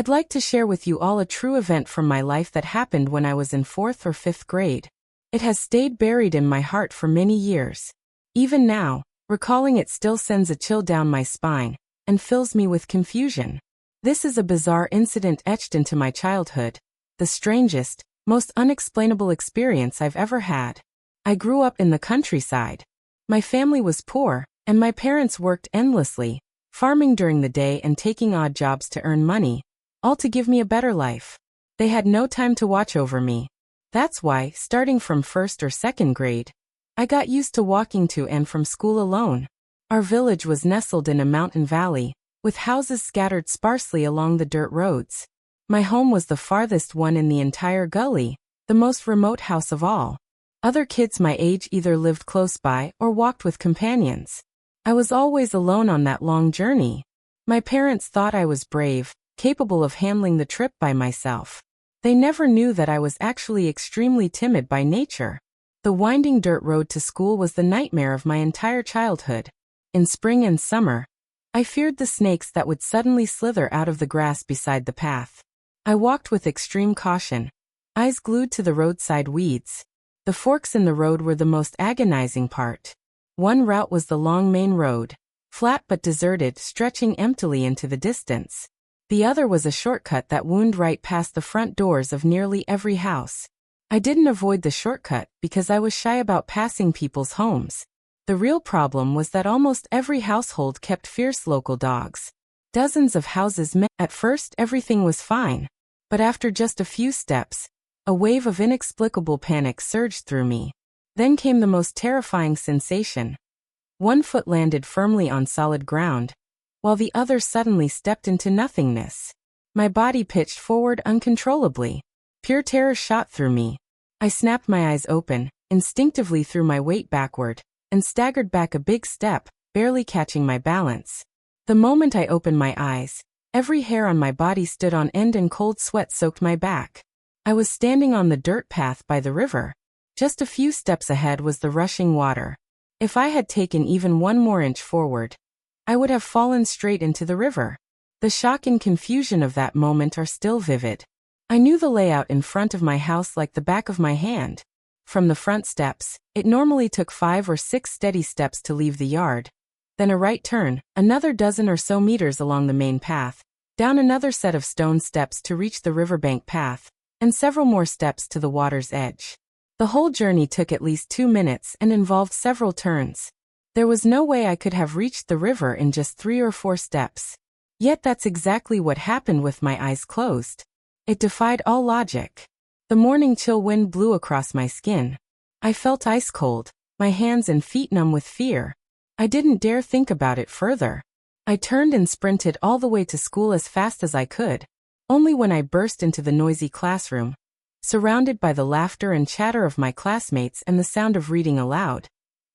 I'd like to share with you all a true event from my life that happened when I was in 4th or 5th grade. It has stayed buried in my heart for many years. Even now, recalling it still sends a chill down my spine and fills me with confusion. This is a bizarre incident etched into my childhood, the strangest, most unexplainable experience I've ever had. I grew up in the countryside. My family was poor, and my parents worked endlessly, farming during the day and taking odd jobs to earn money, all to give me a better life. They had no time to watch over me. That's why, starting from 1st or 2nd grade, I got used to walking to and from school alone. Our village was nestled in a mountain valley, with houses scattered sparsely along the dirt roads. My home was the farthest one in the entire gully, the most remote house of all. Other kids my age either lived close by or walked with companions. I was always alone on that long journey. My parents thought I was brave, capable of handling the trip by myself. They never knew that I was actually extremely timid by nature. The winding dirt road to school was the nightmare of my entire childhood. In spring and summer, I feared the snakes that would suddenly slither out of the grass beside the path. I walked with extreme caution, eyes glued to the roadside weeds. The forks in the road were the most agonizing part. One route was the long main road, flat but deserted, stretching emptily into the distance. The other was a shortcut that wound right past the front doors of nearly every house. I didn't avoid the shortcut because I was shy about passing people's homes. The real problem was that almost every household kept fierce local dogs. Dozens of houses met. At first everything was fine, but after just a few steps, a wave of inexplicable panic surged through me. Then came the most terrifying sensation. One foot landed firmly on solid ground, while the other suddenly stepped into nothingness. My body pitched forward uncontrollably. Pure terror shot through me. I snapped my eyes open, instinctively threw my weight backward, and staggered back a big step, barely catching my balance. The moment I opened my eyes, every hair on my body stood on end and cold sweat soaked my back. I was standing on the dirt path by the river. Just a few steps ahead was the rushing water. If I had taken even one more inch forward, I would have fallen straight into the river. The shock and confusion of that moment are still vivid. I knew the layout in front of my house like the back of my hand. From the front steps, it normally took 5 or 6 steady steps to leave the yard. Then a right turn, another dozen or so meters along the main path, down another set of stone steps to reach the riverbank path, and several more steps to the water's edge. The whole journey took at least 2 minutes and involved several turns. There was no way I could have reached the river in just 3 or 4 steps. Yet that's exactly what happened with my eyes closed. It defied all logic. The morning chill wind blew across my skin. I felt ice cold, my hands and feet numb with fear. I didn't dare think about it further. I turned and sprinted all the way to school as fast as I could. Only when I burst into the noisy classroom, surrounded by the laughter and chatter of my classmates and the sound of reading aloud,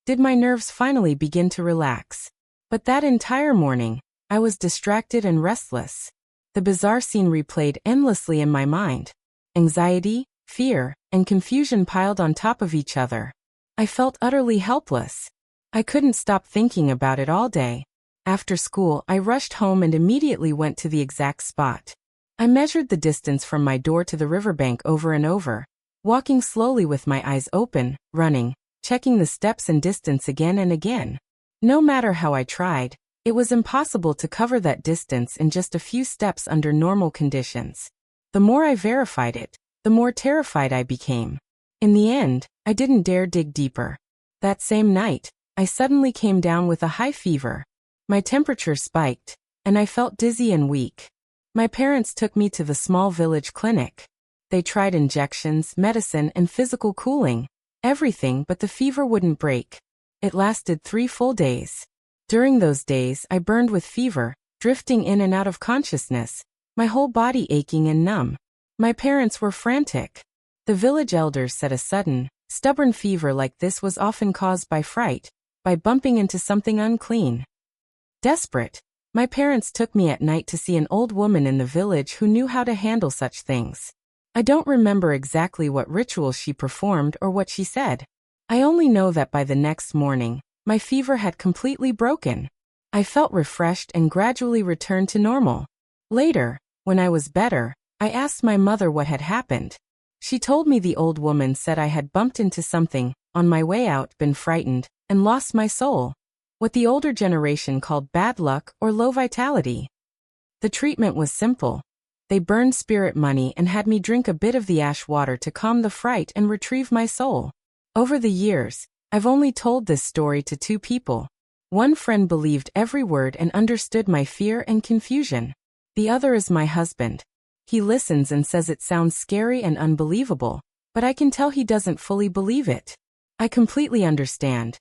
did my nerves finally begin to relax. But that entire morning, I was distracted and restless. The bizarre scene replayed endlessly in my mind. Anxiety, fear, and confusion piled on top of each other. I felt utterly helpless. I couldn't stop thinking about it all day. After school, I rushed home and immediately went to the exact spot. I measured the distance from my door to the riverbank over and over, walking slowly with my eyes open, running, checking the steps and distance again and again. No matter how I tried, it was impossible to cover that distance in just a few steps under normal conditions. The more I verified it, the more terrified I became. In the end, I didn't dare dig deeper. That same night, I suddenly came down with a high fever. My temperature spiked, and I felt dizzy and weak. My parents took me to the small village clinic. They tried injections, medicine, and physical cooling. Everything, but the fever wouldn't break. It lasted 3 full days. During those days, I burned with fever, drifting in and out of consciousness, my whole body aching and numb. My parents were frantic. The village elders said a sudden, stubborn fever like this was often caused by fright, by bumping into something unclean. Desperate, my parents took me at night to see an old woman in the village who knew how to handle such things. I don't remember exactly what rituals she performed or what she said. I only know that by the next morning, my fever had completely broken. I felt refreshed and gradually returned to normal. Later, When I was better, I asked my mother what had happened. She told me the old woman said I had bumped into something, on my way out, been frightened, and lost my soul. What the older generation called bad luck or low vitality. The treatment was simple. They burned spirit money and had me drink a bit of the ash water to calm the fright and retrieve my soul. Over the years, I've only told this story to 2 people. One friend believed every word and understood my fear and confusion. The other is my husband. He listens and says it sounds scary and unbelievable, but I can tell he doesn't fully believe it. I completely understand.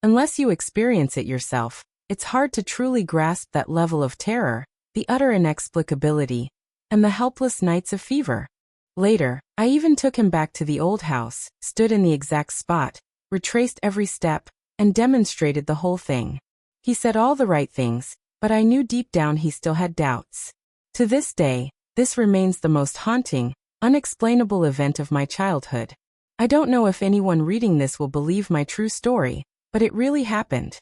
Unless you experience it yourself, it's hard to truly grasp that level of terror, the utter inexplicability, and the helpless nights of fever. Later, I even took him back to the old house, stood in the exact spot, retraced every step, and demonstrated the whole thing. He said all the right things, but I knew deep down he still had doubts. To this day, this remains the most haunting, unexplainable event of my childhood. I don't know if anyone reading this will believe my true story, but it really happened.